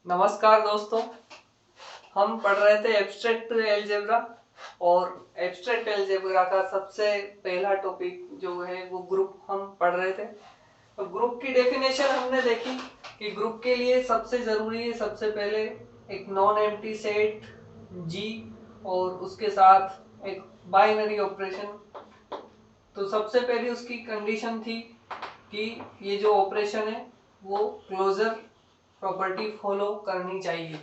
नमस्कार दोस्तों, हम पढ़ रहे थे एब्स्ट्रैक्ट अलजेब्रा और एब्स्ट्रैक्ट अलजेब्रा का सबसे पहला टॉपिक जो है वो ग्रुप हम पढ़ रहे थे। तो ग्रुप की डेफिनेशन हमने देखी कि ग्रुप के लिए सबसे जरूरी है सबसे पहले एक नॉन एम्प्टी सेट जी और उसके साथ एक बाइनरी ऑपरेशन। तो सबसे पहली उसकी कंडीशन थी कि ये जो ऑपरेशन है वो क्लोजर प्रॉपर्टी फॉलो करनी चाहिए,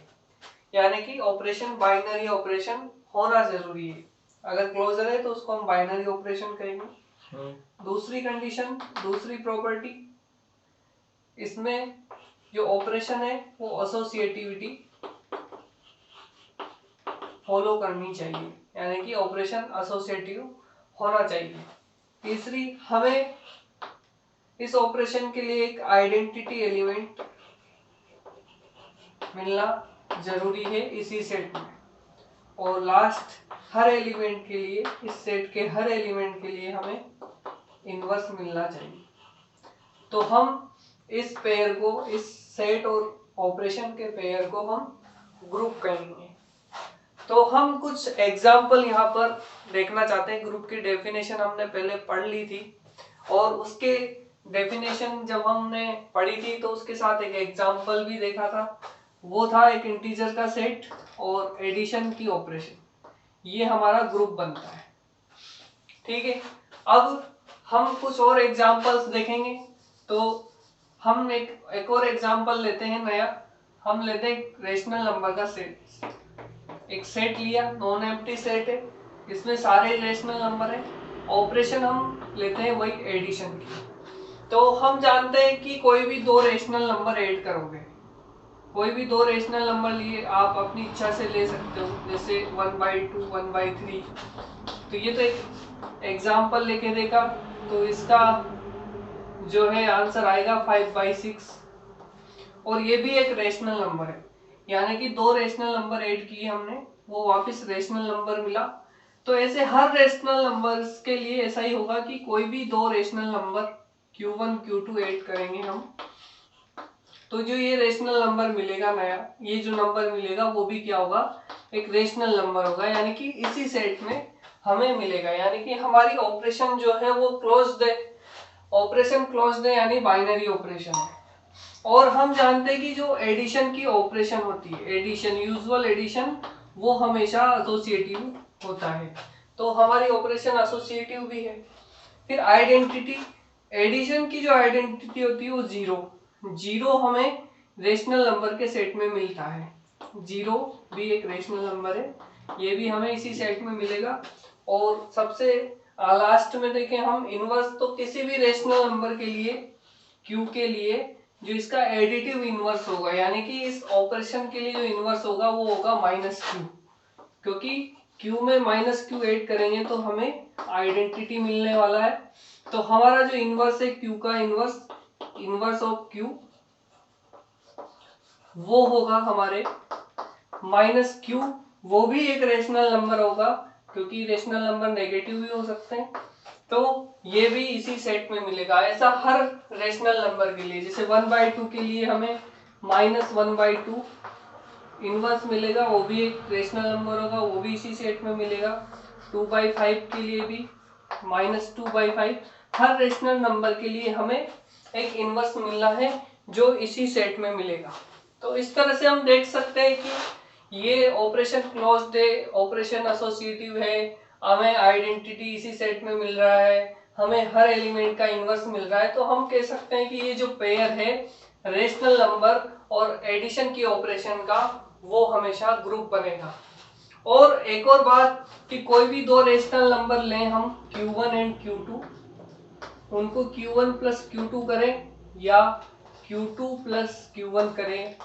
यानी कि ऑपरेशन बाइनरी ऑपरेशन होना जरूरी है। अगर क्लोजर है तो उसको हम बाइनरी ऑपरेशन कहेंगे। दूसरी कंडीशन, दूसरी प्रॉपर्टी, इसमें जो ऑपरेशन है वो एसोसिएटिविटी फॉलो करनी चाहिए, यानी कि ऑपरेशन एसोसिएटिव होना चाहिए। तीसरी, हमें इस ऑपरेशन के लिए एक आइडेंटिटी एलिमेंट मिलना जरूरी है इसी सेट में। और लास्ट, हर एलिमेंट के लिए, इस सेट के हर एलिमेंट के लिए हमें इनवर्स मिलना चाहिए। तो हम इस पेयर को, इस सेट और ऑपरेशन के पेयर को हम ग्रुप कहेंगे। तो हम कुछ एग्जाम्पल यहाँ पर देखना चाहते हैं। ग्रुप की डेफिनेशन हमने पहले पढ़ ली थी और उसके डेफिनेशन जब हमने पढ़ी थी तो उसके साथ एक एग्जाम्पल भी देखा था। वो था एक इंटीजर का सेट और एडिशन की ऑपरेशन, ये हमारा ग्रुप बनता है। ठीक है, अब हम कुछ और एग्जाम्पल्स देखेंगे। तो हम एक और एग्जाम्पल लेते हैं नया। हम लेते हैं रेशनल नंबर का सेट। एक सेट लिया, नॉन एम्प्टी सेट है, इसमें सारे रेशनल नंबर है। ऑपरेशन हम लेते हैं वही एडिशन की। तो हम जानते हैं कि कोई भी दो रेशनल नंबर ऐड करोगे, कोई भी दो रेशनल नंबर लिए आप अपनी इच्छा से ले सकते हो, जैसे 1/2, 1/3। तो ये तो एक एग्जाम्पल लेके देखा, तो इसका जो है आंसर आएगा 5/6। और ये भी एक रेशनल नंबर है, यानी कि दो रेशनल नंबर ऐड किए हमने, वो वापस रेशनल नंबर मिला। तो ऐसे हर रेशनल नंबर्स के लिए ऐसा ही होगा कि कोई भी दो rational number Q1 Q2 add करेंगे हम, तो जो ये रेशनल नंबर मिलेगा नया, ये जो नंबर मिलेगा वो भी क्या होगा, एक रेशनल नंबर होगा, यानी कि इसी सेट में हमें मिलेगा। यानी कि हमारी ऑपरेशन जो है वो क्लोज्ड है, ऑपरेशन क्लोज्ड है, यानी बाइनरी ऑपरेशन है। और हम जानते हैं कि जो एडिशन की ऑपरेशन होती है, एडिशन, यूजुअल एडिशन, वो हमेशा एसोसिएटिव होता है। तो हमारी ऑपरेशन एसोसिएटिव भी है। फिर आइडेंटिटी, एडिशन की जो आइडेंटिटी होती है वो जीरो, जीरो हमें रेशनल नंबर के सेट में मिलता है। जीरो भी एक रेशनल नंबर है, ये भी हमें इसी सेट में मिलेगा। और सबसे लास्ट में देखें हम इनवर्स, तो किसी भी रेशनल नंबर के लिए, क्यू के लिए, जो इसका एडिटिव इनवर्स होगा, यानी कि इस ऑपरेशन के लिए जो इनवर्स होगा वो होगा -q, क्योंकि q में -q ऐड करेंगे तो हमें आइडेंटिटी मिलने वाला है। तो हमारा जो इनवर्स है q का इनवर्स, इनवर्स ऑफ q, वो होगा हमारे -q। वो भी एक रेशनल नंबर होगा, क्योंकि रेशनल नंबर नेगेटिव भी हो सकते हैं। तो ये भी इसी सेट में मिलेगा। ऐसा हर रेशनल नंबर के लिए, जैसे 1/2 के लिए हमें -1/2 इनवर्स मिलेगा, वो भी एक रेशनल नंबर होगा, वो भी इसी सेट में मिलेगा। 2/5 के लिए भी -2/5, हर रेशनल नंबर के लिए हमें एक इनवर्स मिलना है जो इसी सेट में मिलेगा। तो इस तरह से हम देख सकते हैं कि ये ऑपरेशन क्लोज्ड है, ऑपरेशन एसोसिएटिव है, हमें आइडेंटिटी इसी सेट में मिल रहा है, हमें हर एलिमेंट का इनवर्स मिल रहा है। तो हम कह सकते हैं कि ये जो पेयर है रेशनल नंबर और एडिशन की ऑपरेशन का, वो हमेशा ग्रुप बनेगा। और एक और बात कि कोई भी दो रेशनल नंबर लें हम, Q1 एंड Q2, उनको Q1 प्लस Q2 करें या Q2 प्लस Q1 करें,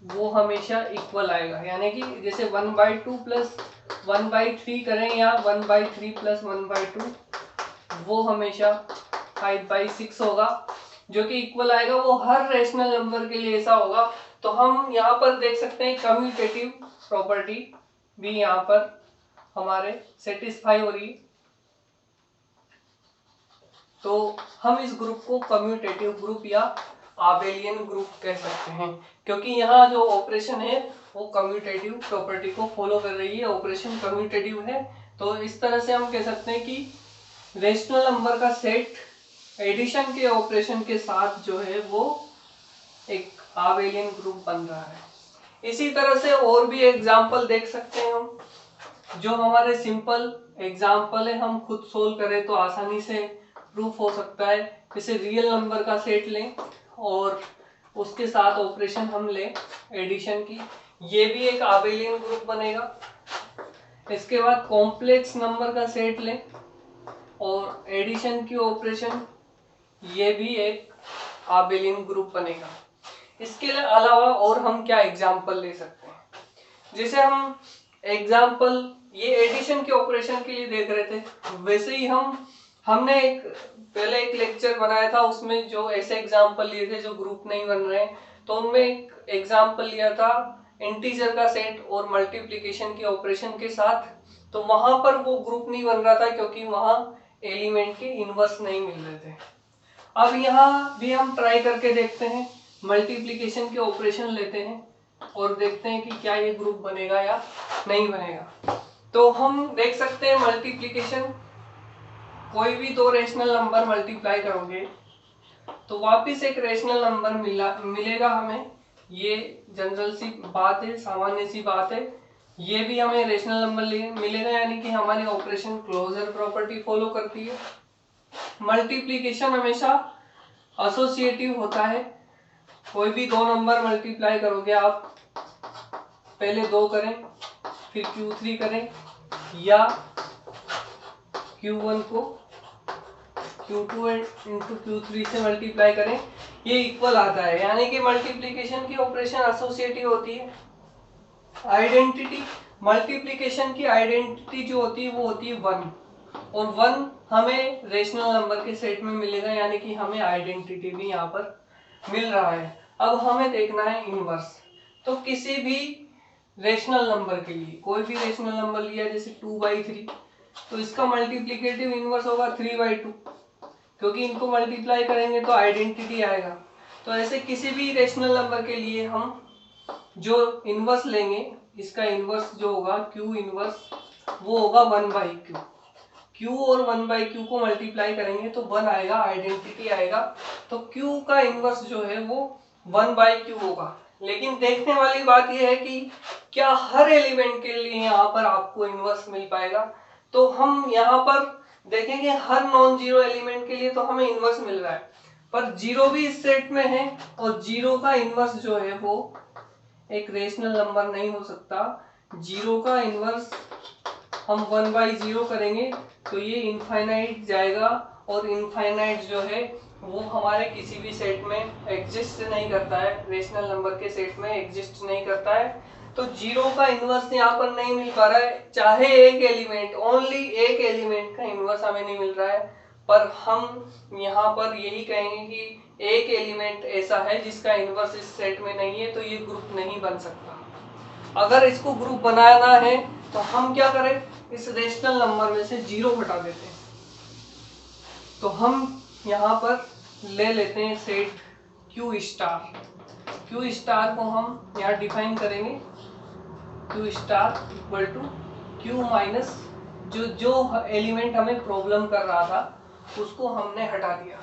वो हमेशा इक्वल आएगा। यानी कि जैसे 1/2 प्लस 1/3 करें या 1/3 प्लस 1/2, वो हमेशा 5/6 होगा, जो कि इक्वल आएगा। वो हर रेशनल नंबर के लिए ऐसा होगा। तो हम यहाँ पर देख सकते हैं कम्यूटेटिव प्रॉपर्टी भी यहाँ पर हमारे सेटिस्फाई हो रही है। तो हम इस ग्रुप को कम्यूटेटिव ग्रुप या आबेलियन ग्रुप कह सकते हैं, क्योंकि यहाँ जो ऑपरेशन है वो कम्यूटेटिव प्रॉपर्टी को फॉलो कर रही है, ऑपरेशन कम्यूटेटिव है। तो इस तरह से हम कह सकते हैं कि रेशनल नंबर का सेट एडिशन के ऑपरेशन के साथ जो है वो एक आबेलियन ग्रुप बन रहा है। इसी तरह से और भी एग्जाम्पल देख सकते हैं हम, जो हमारे सिंपल एग्जाम्पल है हम खुद सोल्व करें तो आसानी से प्रूफ हो सकता है। जैसे रियल नंबर का सेट लें और उसके साथ ऑपरेशन हम लें एडिशन की, ये भी एक आबेलियन ग्रुप बनेगा। इसके बाद कॉम्प्लेक्स नंबर का सेट लें और एडिशन की ऑपरेशन, ये भी एक आबेलियन ग्रुप बनेगा। इसके अलावा और हम क्या एग्जाम्पल ले सकते हैं, जैसे हम एग्जाम्पल ये एडिशन के ऑपरेशन के लिए देख रहे थे, वैसे ही हमने पहले एक लेक्चर बनाया था, उसमें जो ऐसे एग्जाम्पल लिए थे जो ग्रुप नहीं बन रहे, तो उनमें एक एग्जाम्पल लिया था इंटीजर का सेट और मल्टीप्लिकेशन के ऑपरेशन के साथ। तो वहां पर वो ग्रुप नहीं बन रहा था क्योंकि वहां एलिमेंट के इनवर्स नहीं मिल रहे थे। अब यहाँ भी हम ट्राई करके देखते हैं, मल्टीप्लिकेशन के ऑपरेशन लेते हैं और देखते हैं कि क्या ये ग्रुप बनेगा या नहीं बनेगा। तो हम देख सकते हैं मल्टीप्लिकेशन, कोई भी दो रेशनल नंबर मल्टीप्लाई करोगे तो वापिस एक रेशनल नंबर मिलेगा हमें। ये जनरल सी बात है, सामान्य सी बात है। ये भी हमें रेशनल नंबर मिलेगा, यानी कि हमारी ऑपरेशन क्लोजर प्रॉपर्टी फॉलो करती है। मल्टीप्लिकेशन हमेशा एसोसिएटिव होता है। कोई भी दो नंबर मल्टीप्लाई करोगे आप, पहले 2 करें फिर Q3 करें, या Q1 को Q2 इंटू Q3 से मल्टीप्लाई करें, ये इक्वल आता है। यानी कि मल्टीप्लिकेशन की ऑपरेशन एसोसिएटिव होती है। आइडेंटिटी, मल्टीप्लिकेशन की आइडेंटिटी जो होती है वो होती है 1, और 1 हमें रेशनल नंबर के सेट में मिलेगा, यानी कि हमें आइडेंटिटी भी यहाँ पर मिल रहा है। अब हमें देखना है इनवर्स। तो किसी भी रेशनल नंबर के लिए, कोई भी रेशनल नंबर लिया जैसे 2/3, तो इसका मल्टीप्लिकेटिव इनवर्स होगा 3/2, क्योंकि इनको मल्टीप्लाई करेंगे तो आइडेंटिटी आएगा। तो ऐसे किसी भी रेशनल नंबर के लिए हम जो इनवर्स लेंगे, इसका इनवर्स जो होगा Q इनवर्स, वो होगा 1/Q। Q और 1/Q को मल्टीप्लाई करेंगे तो 1 आएगा, आइडेंटिटी आएगा। तो Q का इनवर्स जो है वो 1/Q होगा। लेकिन देखने वाली बात यह है कि क्या हर एलिमेंट के लिए यहाँ पर आपको इनवर्स मिल पाएगा। तो हम यहाँ पर देखेंगे हर नॉन जीरो एलिमेंट के लिए तो हमें इनवर्स मिल रहा है, पर जीरो भी इस सेट में है, और जीरो का इनवर्स जो है वो एक रेशनल नंबर नहीं हो सकता। जीरो का इनवर्स हम 1/0 करेंगे तो ये इनफाइनाइट जाएगा, और इनफाइनाइट जो है वो हमारे किसी भी सेट में एग्जिस्ट नहीं करता है, रेशनल नंबर के सेट में एग्जिस्ट नहीं करता है। तो जीरो का इनवर्स यहाँ पर नहीं मिल पा रहा है, चाहे एक एलिमेंट, ओनली एक एलिमेंट का इनवर्स हमें नहीं मिल रहा है, पर हम यहाँ पर यही कहेंगे कि एक एलिमेंट ऐसा है जिसका इनवर्स इस सेट में नहीं है, तो ये ग्रुप नहीं बन सकता। अगर इसको ग्रुप बनाना है तो हम क्या करें, इस रेशनल नंबर में से 0 हटा देते हैं। तो हम यहाँ पर ले लेते हैं set Q star. Q star को हम यहाँ डिफाइन करेंगे, Q star equal to Q minus जो एलिमेंट हमें प्रॉब्लम कर रहा था उसको हमने हटा दिया।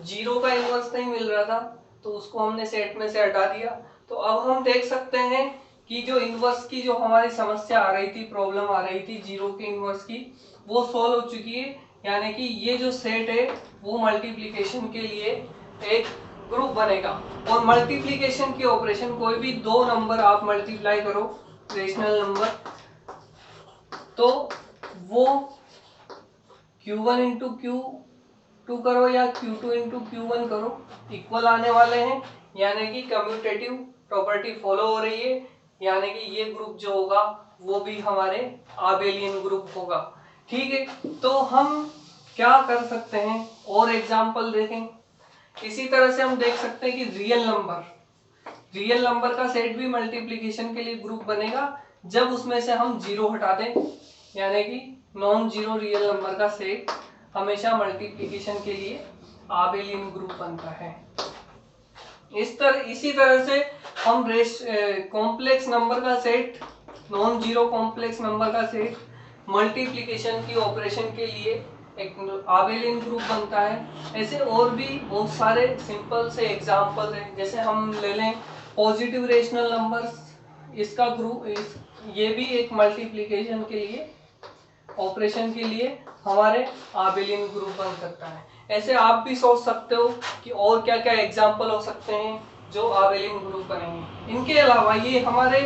0 का इनवर्स नहीं मिल रहा था तो उसको हमने सेट में से हटा दिया। तो अब हम देख सकते हैं कि जो इनवर्स की जो हमारी समस्या आ रही थी, प्रॉब्लम आ रही थी 0 के इनवर्स की, वो सॉल्व हो चुकी है। यानी कि ये जो सेट है वो मल्टीप्लिकेशन के लिए एक ग्रुप बनेगा। और मल्टीप्लिकेशन की ऑपरेशन, कोई भी दो नंबर आप मल्टीप्लाई करो रेशनल नंबर, तो वो Q1 इंटू Q2 करो या Q2 इंटू Q1 करो, इक्वल आने वाले हैं, यानी कि कम्यूटेटिव प्रॉपर्टी फॉलो हो रही है। यानी कि ये ग्रुप जो होगा वो भी हमारे आबेलियन ग्रुप होगा। ठीक है, तो हम क्या कर सकते हैं और एग्जाम्पल देखें। इसी तरह से हम देख सकते हैं कि रियल नंबर का सेट भी मल्टीप्लिकेशन के लिए ग्रुप बनेगा जब उसमें से हम 0 हटा दें। यानी कि नॉन जीरो रियल नंबर का सेट हमेशा मल्टीप्लिकेशन के लिए आबेलियन ग्रुप बनता है। इसी तरह से हम कॉम्प्लेक्स नंबर का set, non zero complex number का सेट मल्टीप्लिकेशन की ऑपरेशन के लिए एक आबेलियन ग्रुप बनता है। ऐसे और भी बहुत सारे सिंपल से एग्जांपल हैं, जैसे हम ले लें पॉजिटिव रेशनल नंबर्स, इसका ग्रुप ये भी एक मल्टीप्लिकेशन के लिए ऑपरेशन के लिए हमारे आबेलियन ग्रुप बन सकता है। ऐसे आप भी सोच सकते हो कि और क्या क्या एग्जाम्पल हो सकते हैं जो आबेलियन ग्रुप बनेंगे। इनके अलावा ये हमारे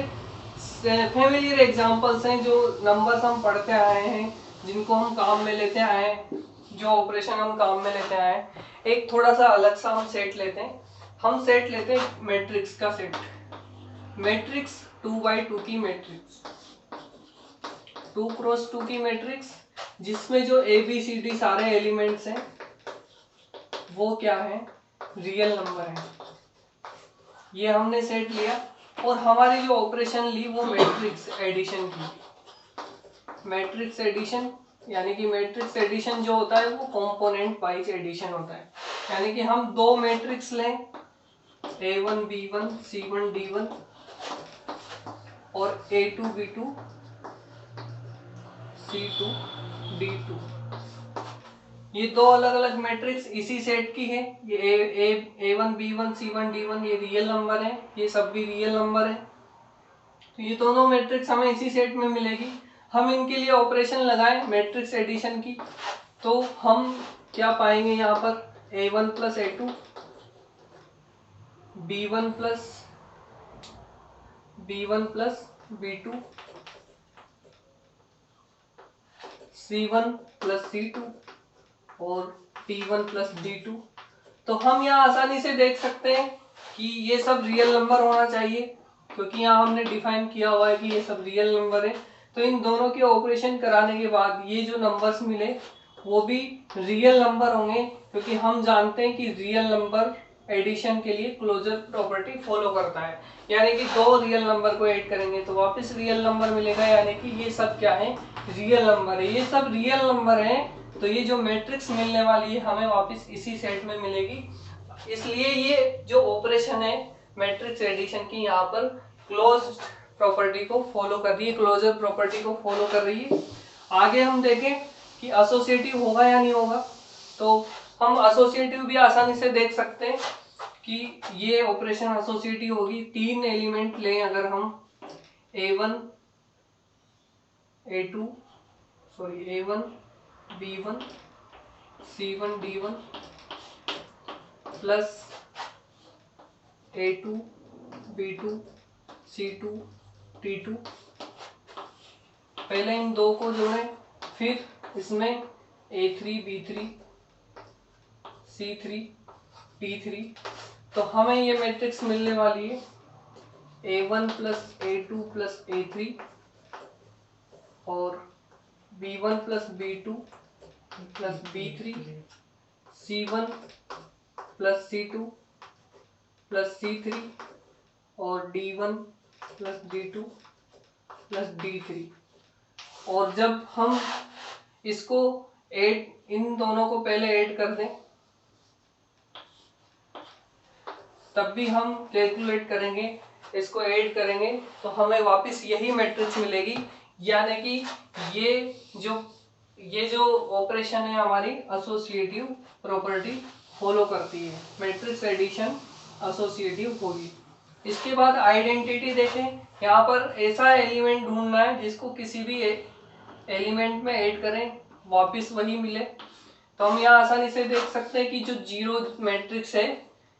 फैमिलियर एग्जाम्पल्स हैं, जो नंबर्स हम पढ़ते आए हैं, जिनको हम काम में लेते आए हैं, जो ऑपरेशन हम काम में लेते आए हैं। एक थोड़ा सा अलग सा हम सेट लेते हैं, मैट्रिक्स का सेट, मैट्रिक्स 2x2 की मैट्रिक्स, 2x2 की मैट्रिक्स, जिसमें जो ABCD सारे एलिमेंट्स हैं वो क्या है, रियल नंबर है। ये हमने सेट लिया और हमारी जो ऑपरेशन ली वो मैट्रिक्स एडिशन की। मैट्रिक्स एडिशन यानी कि मैट्रिक्स एडिशन जो होता है वो कंपोनेंट वाइज एडिशन होता है, यानी कि हम दो मैट्रिक्स लें A1 B1 C1 D1 और A2 B2 C2 D2, ये दो अलग अलग मैट्रिक्स इसी सेट की है। ये A1 B1 C1 D1 ये रियल नंबर है, ये सब भी रियल नंबर है। तो ये दोनों मैट्रिक्स हमें इसी सेट में मिलेगी। हम इनके लिए ऑपरेशन लगाएं मैट्रिक्स एडिशन की, तो हम क्या पाएंगे यहाँ पर, A1 plus A2 B1 plus B2 C1 plus C2 और T1 प्लस D2। तो हम यहाँ आसानी से देख सकते हैं कि ये सब रियल नंबर होना चाहिए, क्योंकि यहाँ हमने डिफाइन किया हुआ है कि ये सब रियल नंबर है। तो इन दोनों के ऑपरेशन कराने के बाद ये जो नंबर्स मिले वो भी रियल नंबर होंगे, क्योंकि हम जानते हैं कि रियल नंबर एडिशन के लिए क्लोजर प्रॉपर्टी फॉलो करता है। यानी कि दो रियल नंबर को ऐड करेंगे तो वापस रियल नंबर मिलेगा, यानी कि ये सब क्या है, रियल नंबर है। ये सब रियल नंबर है, तो ये जो मैट्रिक्स मिलने वाली है हमें वापस इसी सेट में मिलेगी। इसलिए ये जो ऑपरेशन है मैट्रिक्स एडिशन की, यहाँ पर क्लोज्ड प्रॉपर्टी को फॉलो कर रही है, क्लोजर प्रॉपर्टी को फॉलो कर रही है। आगे हम देखें कि एसोसिएटिव होगा या नहीं होगा, तो हम एसोसिएटिव भी आसानी से देख सकते हैं कि ये ऑपरेशन एसोसिएटिव होगी। तीन एलिमेंट लें अगर हम A1 B1 C1 D1 plus A2 B2 C2 T2, पहले इन दो को जोड़ें, फिर इसमें A3 B3 C3 T3, तो हमें ये मैट्रिक्स मिलने वाली है A1 plus A2 plus A3 और B1 plus B2 plus B3 C1 plus C2 plus C3 और D1 plus D2 plus D3। और जब हम इसको इन दोनों को पहले ऐड कर दें, तब भी हम कैलकुलेट करेंगे, इसको ऐड करेंगे तो हमें वापस यही मैट्रिक्स मिलेगी। यानी कि ये जो ऑपरेशन है हमारी एसोसिएटिव प्रॉपर्टी फॉलो करती है, मैट्रिक्स एडिशन एसोसिएटिव होगी। इसके बाद आइडेंटिटी देखें, यहाँ पर ऐसा एलिमेंट ढूंढना है जिसको किसी भी एलिमेंट में ऐड करें वापस वही मिले। तो हम यहाँ आसानी से देख सकते हैं कि जो जीरो मैट्रिक्स है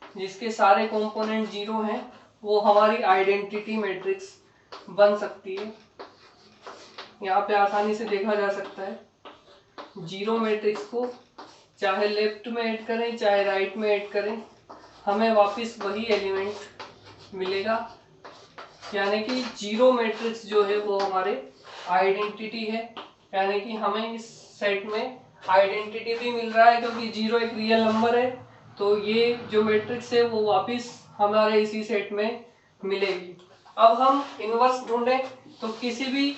जिसके सारे कंपोनेंट जीरो हैं वो हमारी आइडेंटिटी मैट्रिक्स बन सकती है। यहाँ पे आसानी से देखा जा सकता है जीरो मैट्रिक्स को चाहे लेफ्ट में ऐड करें चाहे राइट में ऐड करें, हमें वापस वही एलिमेंट मिलेगा। यानी कि जीरो मैट्रिक्स जो है वो हमारे आइडेंटिटी है, यानी कि हमें इस सेट में आइडेंटिटी भी मिल रहा है क्योंकि जीरो एक रियल नंबर है। तो ये जो मैट्रिक्स है वो वापस हमारे इसी सेट में मिलेगी। अब हम इनवर्स ढूंढें, तो किसी भी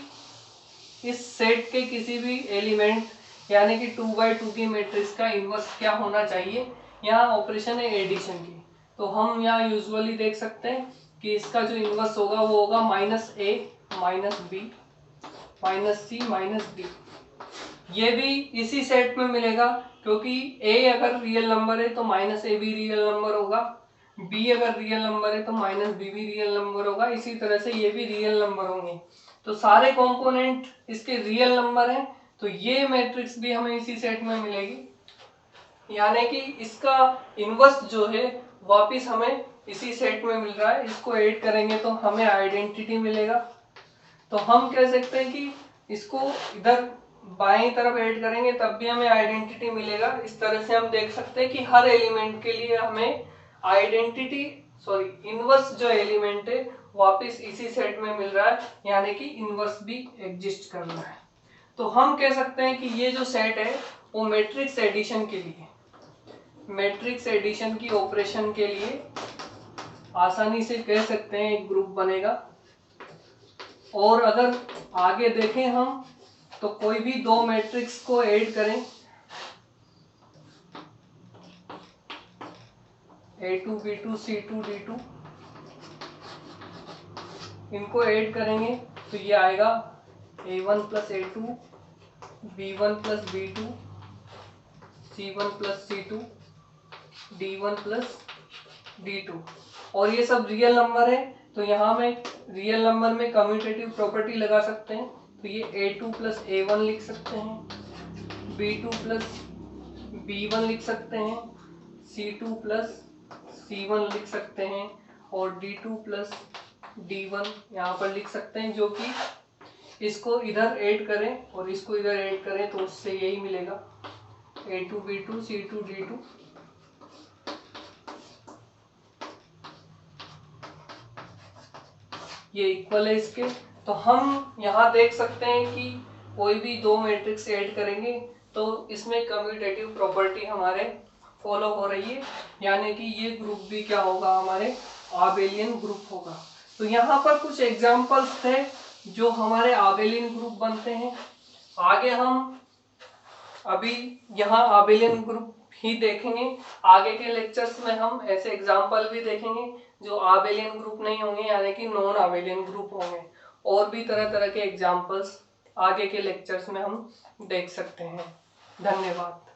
इस सेट के किसी भी एलिमेंट यानी कि 2x2 की मैट्रिक्स का इनवर्स क्या होना चाहिए। यहाँ ऑपरेशन है एडिशन की, तो हम यहाँ यूजुअली देख सकते हैं कि इसका जो इन्वर्स होगा वो होगा -a minus b minus c minus d। ये भी इसी सेट में मिलेगा, क्योंकि a अगर रियल नंबर है तो -a भी रियल नंबर होगा, b अगर रियल नंबर है तो -b भी रियल नंबर होगा, इसी तरह से ये भी रियल नंबर होंगे। तो सारे कंपोनेंट इसके रियल नंबर हैं, तो ये मैट्रिक्स भी हमें इसी सेट में मिलेगी। यानी कि इसका इन्वर्स जो है वापिस हमें इसी सेट में मिल रहा है। इसको ऐड करेंगे तो हमें आइडेंटिटी मिलेगा। तो हम कह सकते हैं कि इसको इधर बाएं तरफ ऐड करेंगे तब भी हमें आइडेंटिटी मिलेगा। इस तरह से हम देख सकते हैं कि हर एलिमेंट के लिए हमें इन्वर्स जो एलिमेंट है वापस इसी सेट में मिल रहा है, यानी कि इन्वर्स भी एग्जिस्ट कर रहा है। तो हम कह सकते हैं कि ये जो सेट है वो मैट्रिक्स एडिशन के लिए, मैट्रिक्स एडिशन की ऑपरेशन के लिए आसानी से कह सकते हैं एक ग्रुप बनेगा। और अगर आगे देखें हम तो कोई भी दो मैट्रिक्स को ऐड करें, A2 B2 C2 D2, इनको ऐड करेंगे तो ये आएगा A1 plus A2 B1 plus B2 C1 plus C2 D1 plus D2। और ये सब रियल नंबर है, तो यहाँ में रियल नंबर में कम्यूटेटिव प्रॉपर्टी लगा सकते हैं। तो ये A2 प्लस A1 लिख सकते हैं, B2 प्लस B1 लिख सकते हैं, C2 प्लस C1 लिख सकते हैं, और D2 प्लस D1 यहाँ पर लिख सकते हैं, जो कि इसको इधर ऐड करें और इसको इधर ऐड करें तो उससे यही मिलेगा A2 B2 C2 D2। ये इक्वल है इसके। तो हम यहाँ देख सकते हैं कि कोई भी दो मैट्रिक्स ऐड करेंगे तो इसमें कम्यूटेटिव प्रॉपर्टी हमारे फॉलो हो रही है, यानी कि ये ग्रुप भी क्या होगा, हमारे आबेलियन ग्रुप होगा। तो यहाँ पर कुछ एग्जांपल्स थे जो हमारे आबेलियन ग्रुप बनते हैं। आगे हम अभी यहाँ आबेलियन ग्रुप ही देखेंगे, आगे के लेक्चर्स में हम ऐसे एग्जाम्पल भी देखेंगे जो आबेलियन ग्रुप नहीं होंगे, यानी कि नॉन आबेलियन ग्रुप होंगे। और भी तरह तरह के एग्जाम्पल्स आगे के लेक्चर्स में हम देख सकते हैं। धन्यवाद।